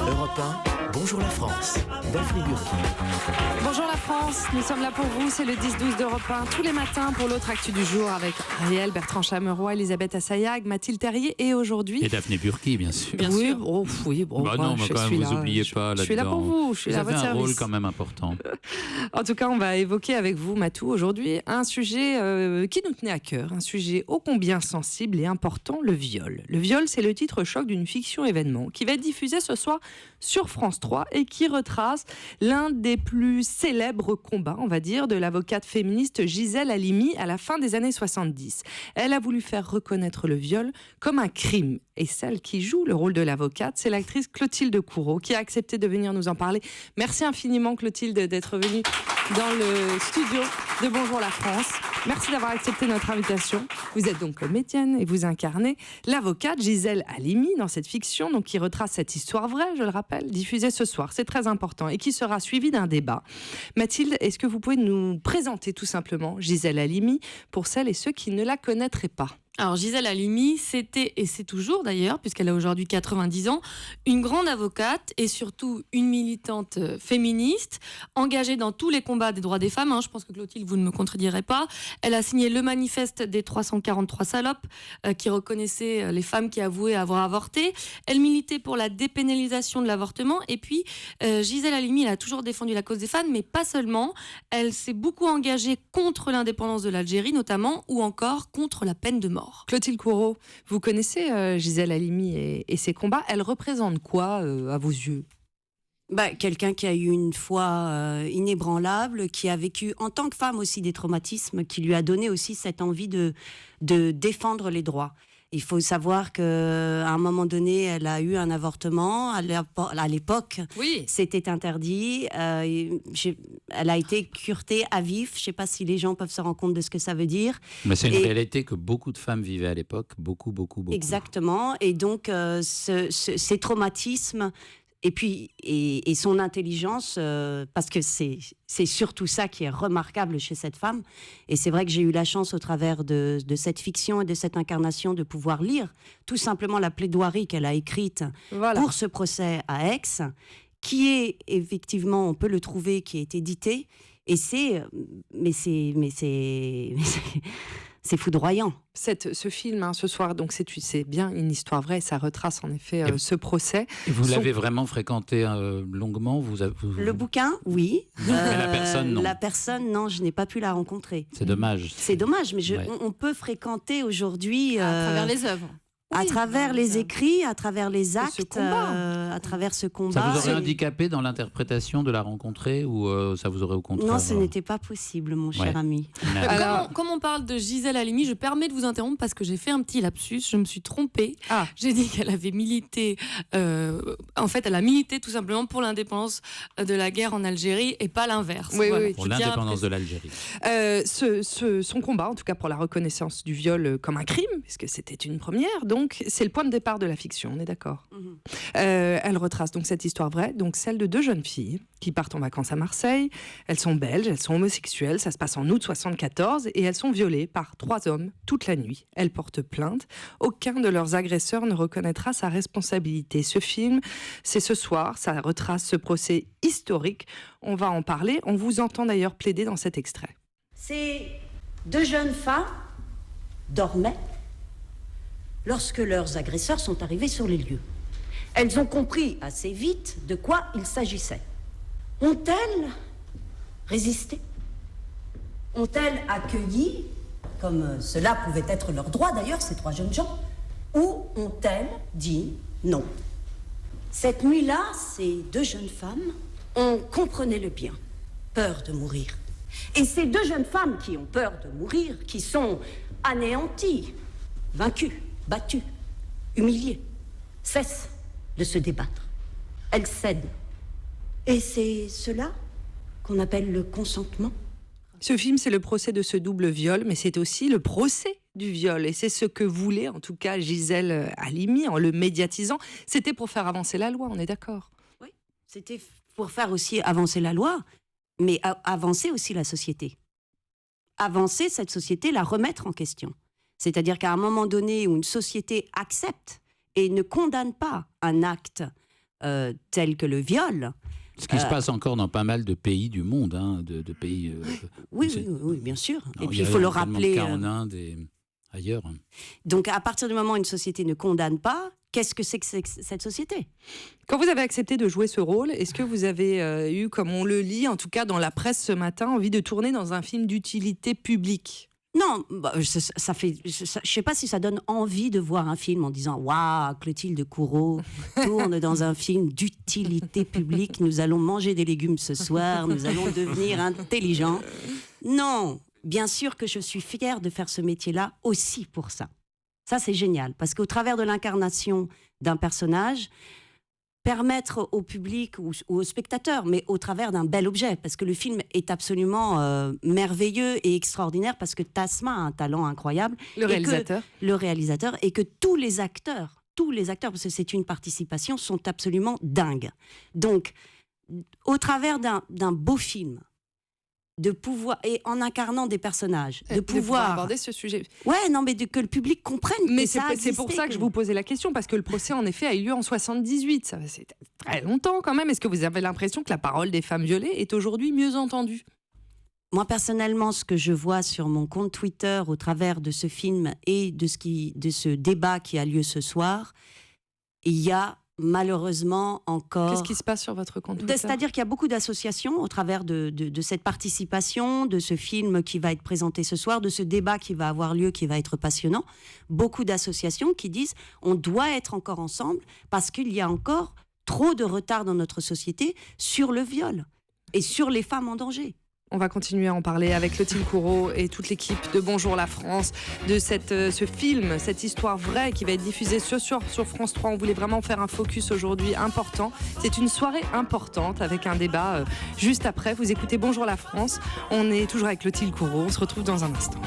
Europe 1, bonjour la France, Daphné Burki. Bonjour la France, nous sommes là pour vous, c'est le 10-12 d'Europe 1, tous les matins pour l'autre actu du jour avec Ariel, Bertrand Chameroy, Elisabeth Assayag, Mathilde Terrier et aujourd'hui... Et Daphné Burki, bien sûr. Bien sûr. Non, mais quand même, vous n'oubliez pas là-dedans. Je suis là pour vous, je suis là à votre service. Vous avez un rôle quand même important. En tout cas, on va évoquer avec vous, Matou, aujourd'hui, un sujet qui nous tenait à cœur, un sujet ô combien sensible et important, le viol. Le viol, c'est le titre choc d'une fiction événement qui va être diffusée ce soir sur France 3 et qui retrace l'un des plus célèbres combats, on va dire, de l'avocate féministe Gisèle Halimi à la fin des années 70. Elle a voulu faire reconnaître le viol comme un crime. Et celle qui joue le rôle de l'avocate, c'est l'actrice Clotilde Courreau, qui a accepté de venir nous en parler. Merci infiniment, Clotilde, d'être venue dans le studio de Bonjour la France. Merci d'avoir accepté notre invitation. Vous êtes donc comédienne et vous incarnez l'avocate Gisèle Halimi dans cette fiction, donc qui retrace cette histoire vraie, je le rappelle, diffusée ce soir. C'est très important et qui sera suivie d'un débat. Mathilde, est-ce que vous pouvez nous présenter tout simplement Gisèle Halimi pour celles et ceux qui ne la connaîtraient pas ? Alors Gisèle Halimi, c'était, et c'est toujours d'ailleurs, puisqu'elle a aujourd'hui 90 ans, une grande avocate et surtout une militante féministe, engagée dans tous les combats des droits des femmes. Je pense que Clotilde, vous ne me contredirez pas. Elle a signé le manifeste des 343 salopes qui reconnaissait les femmes qui avouaient avoir avorté. Elle militait pour la dépénalisation de l'avortement. Et puis, Gisèle Halimi, elle a toujours défendu la cause des femmes, mais pas seulement. Elle s'est beaucoup engagée contre l'indépendance de l'Algérie, notamment, ou encore contre la peine de mort. Clotilde Courreau, vous connaissez Gisèle Halimi et ses combats. Elle représente quoi à vos yeux ? Quelqu'un qui a eu une foi inébranlable, qui a vécu en tant que femme aussi des traumatismes, qui lui a donné aussi cette envie de défendre les droits. Il faut savoir qu'à un moment donné, elle a eu un avortement. À l'époque, oui. C'était interdit. Elle a été curetée à vif. Je ne sais pas si les gens peuvent se rendre compte de ce que ça veut dire. Mais c'est une réalité que beaucoup de femmes vivaient à l'époque. Beaucoup. Exactement. Et donc, ces traumatismes... Et puis, et son intelligence, parce que c'est surtout ça qui est remarquable chez cette femme. Et c'est vrai que j'ai eu la chance, au travers de cette fiction et de cette incarnation, de pouvoir lire tout simplement la plaidoirie qu'elle a écrite pour ce procès à Aix, qui est effectivement, on peut le trouver, qui est édité. Et c'est foudroyant. Ce film, ce soir, donc c'est bien une histoire vraie, ça retrace en effet ce procès. Et vous l'avez vraiment fréquenté longuement Le bouquin, oui. Mais la personne, non. La personne, non, je n'ai pas pu la rencontrer. C'est dommage. C'est dommage, mais on peut fréquenter aujourd'hui... à travers les œuvres. À travers les écrits, à travers les actes, à travers ce combat. Ça vous aurait handicapé dans l'interprétation de la rencontrer ou ça vous aurait au contraire... Non, ce n'était pas possible, mon cher ami. Alors, comme on parle de Gisèle Halimi, je permets de vous interrompre parce que j'ai fait un petit lapsus, je me suis trompée. J'ai dit qu'elle avait milité, en fait, elle a milité tout simplement pour l'indépendance de la guerre en Algérie et pas l'inverse. Oui, pour l'indépendance de l'Algérie. Son combat, en tout cas pour la reconnaissance du viol comme un crime, puisque c'était une première, donc c'est le point de départ de la fiction, on est d'accord. Elle retrace donc cette histoire vraie, donc celle de deux jeunes filles qui partent en vacances à Marseille. Elles sont belges, elles sont homosexuelles, ça se passe en août 74 et elles sont violées par 3 hommes toute la nuit. Elles portent plainte. Aucun de leurs agresseurs ne reconnaîtra sa responsabilité. Ce film, c'est ce soir, ça retrace ce procès historique. On va en parler, on vous entend d'ailleurs plaider dans cet extrait. Ces deux jeunes femmes dormaient lorsque leurs agresseurs sont arrivés sur les lieux. Elles ont compris assez vite de quoi il s'agissait. Ont-elles résisté ? Ont-elles accueilli, comme cela pouvait être leur droit d'ailleurs, ces 3 jeunes gens, ou ont-elles dit non ? Cette nuit-là, ces 2 jeunes femmes, on comprenait le bien, peur de mourir. Et ces 2 jeunes femmes qui ont peur de mourir, qui sont anéanties, vaincues, battues, humiliées, cessent de se débattre. Elles cèdent. Et c'est cela qu'on appelle le consentement. Ce film, c'est le procès de ce double viol, mais c'est aussi le procès du viol. Et c'est ce que voulait, en tout cas, Gisèle Halimi, en le médiatisant. C'était pour faire avancer la loi, on est d'accord ? Oui, c'était pour faire aussi avancer la loi, mais avancer aussi la société. Avancer cette société, la remettre en question. C'est-à-dire qu'à un moment donné où une société accepte et ne condamne pas un acte tels que le viol. Ce qui se passe encore dans pas mal de pays du monde, hein, de pays. Oui, bien sûr. Alors, et puis il faut le rappeler. Il y a tellement de cas en Inde et ailleurs. Donc à partir du moment où une société ne condamne pas, qu'est-ce que c'est que cette société? Quand vous avez accepté de jouer ce rôle, est-ce que vous avez eu, comme on le lit, en tout cas dans la presse ce matin, envie de tourner dans un film d'utilité publique? Non, je sais pas si ça donne envie de voir un film en disant waouh, Clotilde Courreau tourne dans un film d'utilité publique, nous allons manger des légumes ce soir, nous allons devenir intelligents. Non, bien sûr que je suis fière de faire ce métier-là aussi pour ça. Ça, c'est génial, parce qu'au travers de l'incarnation d'un personnage, permettre au public ou aux spectateurs, mais au travers d'un bel objet, parce que le film est absolument merveilleux et extraordinaire, parce que Tasma a un talent incroyable. Le réalisateur, et que tous les acteurs, parce que c'est une participation, sont absolument dingues. Donc, au travers d'un beau film, de pouvoir, et en incarnant des personnages, de pouvoir aborder ce sujet. Ouais, non, mais que le public comprenne. Mais que ça c'est pour ça que je vous posais la question, parce que le procès, en effet, a eu lieu en 78. Ça, c'est très longtemps quand même. Est-ce que vous avez l'impression que la parole des femmes violées est aujourd'hui mieux entendue? Moi, personnellement, ce que je vois sur mon compte Twitter au travers de ce film et de ce débat qui a lieu ce soir, il y a malheureusement encore... Qu'est-ce qui se passe sur votre compte Twitter? C'est-à-dire qu'il y a beaucoup d'associations au travers de cette participation, de ce film qui va être présenté ce soir, de ce débat qui va avoir lieu, qui va être passionnant. Beaucoup d'associations qui disent on doit être encore ensemble parce qu'il y a encore trop de retard dans notre société sur le viol et sur les femmes en danger. On va continuer à en parler avec Clotilde Courreau et toute l'équipe de Bonjour la France, de ce film, cette histoire vraie qui va être diffusée ce soir sur France 3. On voulait vraiment faire un focus aujourd'hui important. C'est une soirée importante avec un débat juste après. Vous écoutez Bonjour la France. On est toujours avec Clotilde Courreau. On se retrouve dans un instant.